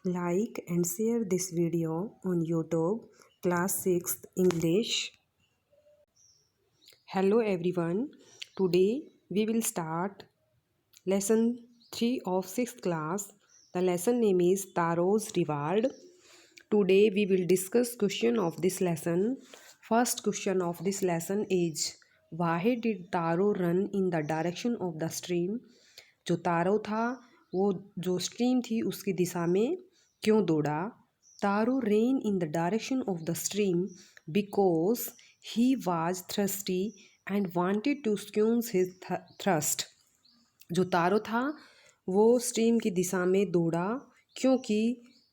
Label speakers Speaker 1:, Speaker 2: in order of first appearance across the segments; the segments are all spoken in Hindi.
Speaker 1: Like and share this video on YouTube, class 6th English. Hello everyone. Today we will start lesson 3 of 6th class. The lesson name is Taro's Reward. Today we will discuss question of this lesson. First question of this lesson is, why did Taro run in the direction of the stream? जो तारो था वो जो स्ट्रीम थी उसकी दिशा में क्यों दौड़ा? Taro ran in the direction of the stream because he was thirsty and wanted to squeeze his thirst. जो तारो था वो स्ट्रीम की दिशा में दौड़ा क्योंकि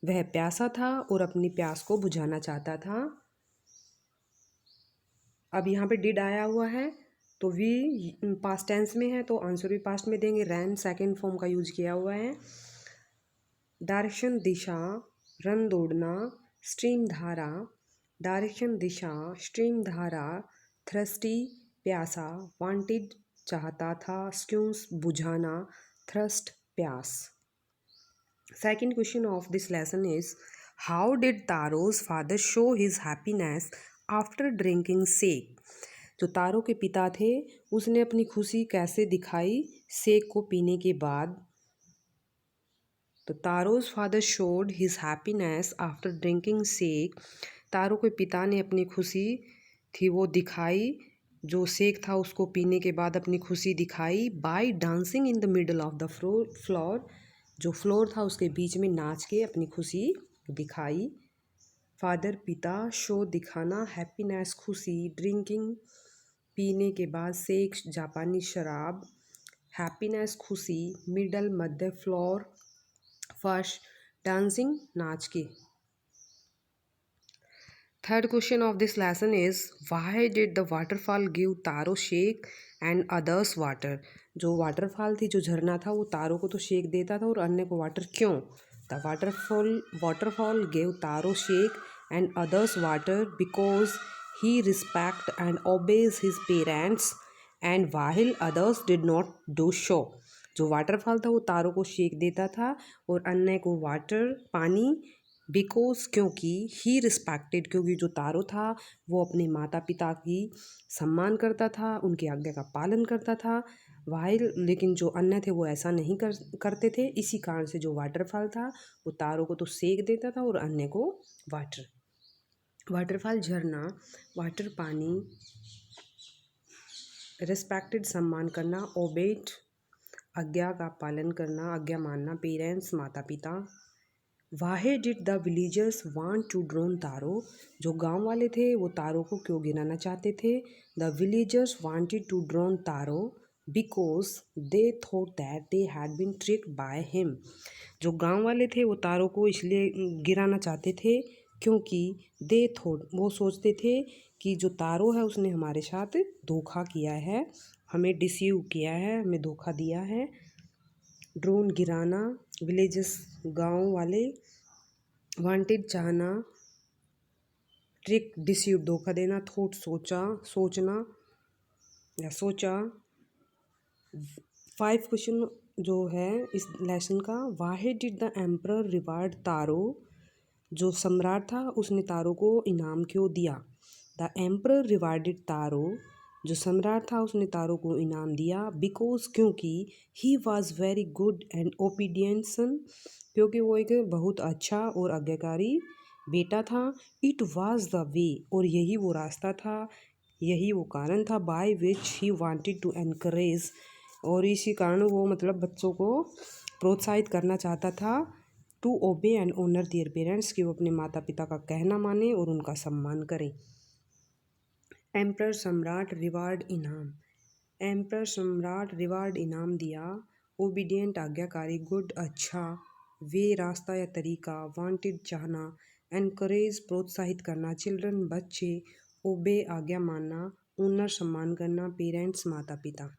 Speaker 1: वह प्यासा था और अपनी प्यास को बुझाना चाहता था। अब यहाँ पे डिड आया हुआ है तो वी पास्ट टेंस में है तो आंसर भी पास्ट में देंगे। रैन सेकंड फॉर्म का यूज किया हुआ है। डायरेक्शन दिशा, रन दौड़ना, स्ट्रीम धारा, डायरेक्शन दिशा, स्ट्रीम धारा, थ्रस्टी प्यासा, वांटेड चाहता था, स्क्यूज बुझाना, थ्रस्ट प्यास। Second question of this lesson is, how did Taro's father show his happiness after drinking shake? जो तारो के पिता थे उसने अपनी खुशी कैसे दिखाई शेक को पीने के बाद? तो Taro's father showed his happiness after drinking sake. Taro के पिता ने अपनी खुशी थी वो दिखाई, जो शेक था उसको पीने के बाद अपनी खुशी दिखाई by dancing in the middle of the floor. जो फ्लोर था उसके बीच में नाच के अपनी खुशी दिखाई। फादर पिता, शो दिखाना, हैप्पीनेस खुशी, ड्रिंकिंग पीने के बाद, शेक जापानी शराब, हैप्पीनेस खुशी, मिडल मध्य, फ्लोर फर्श, डांसिंग नाच के। Third question of this lesson is, why did the waterfall give taro shake and others water? जो वाटरफॉल थी, जो झरना था, वो तारो को तो शेक देता था और अन्य को वाटर क्यों? The waterfall give taro shake and others water because he respect and obeys his parents and वाहिल others did not do show. जो वाटरफॉल था वो तारो को शेक देता था और अन्य को वाटर पानी, बिकॉज क्योंकि, ही रिस्पेक्टेड क्योंकि जो तारो था वो अपने माता पिता की सम्मान करता था, उनकी आज्ञा का पालन करता था। वाइल लेकिन जो अन्य थे वो ऐसा नहीं करते थे, इसी कारण से जो वाटरफॉल था वो तारो को तो सेक देता था और अन्य को वाटर। वाटरफॉल झरना, वाटर पानी, रिस्पेक्टेड सम्मान करना, ओबेड आज्ञा का पालन करना, आज्ञा मानना, पेरेंट्स माता पिता। Why did the villagers want to drown Taro? जो गांव वाले थे वो तारो को क्यों गिराना चाहते थे? The villagers wanted to drown Taro because they thought that they had been tricked by him. जो गांव वाले थे वो तारो को इसलिए गिराना चाहते थे क्योंकि दे थॉट वो सोचते थे कि जो तारो है उसने हमारे साथ धोखा किया है, हमें डिसीव किया है, हमें धोखा दिया है। ड्रोन गिराना, विलेजेस गांव वाले, वांटेड चाहना, ट्रिक डिसीव धोखा देना, थॉट सोचना या सोचा। 5 क्वेश्चन जो है इस लेसन का, वाहे डिड द एम्परर रिवार्ड तारो? जो सम्राट था उसने तारो को इनाम क्यों दिया? द एम्परर रिवार्डेड तारो, जो सम्राट था उसने तारो को इनाम दिया बिकॉज क्योंकि he was very good and obedient son, क्योंकि वो एक बहुत अच्छा और आज्ञाकारी बेटा था। इट वॉज द वे, और यही वो रास्ता था, यही वो कारण था, by which he wanted to encourage, और इसी कारण वो मतलब बच्चों को प्रोत्साहित करना चाहता था, to obey and honour their parents, कि वो अपने माता पिता का कहना माने और उनका सम्मान करें। एम्परर सम्राट रिवार्ड इनाम, एम्परर सम्राट रिवार्ड इनाम दिया। ओबीडियंट आज्ञाकारी, गुड अच्छा, वे रास्ता या तरीका, वांटेड चाहना, एनकरेज प्रोत्साहित करना, चिल्ड्रन बच्चे, ओबे आज्ञा मानना, ओनर सम्मान करना, पेरेंट्स माता पिता।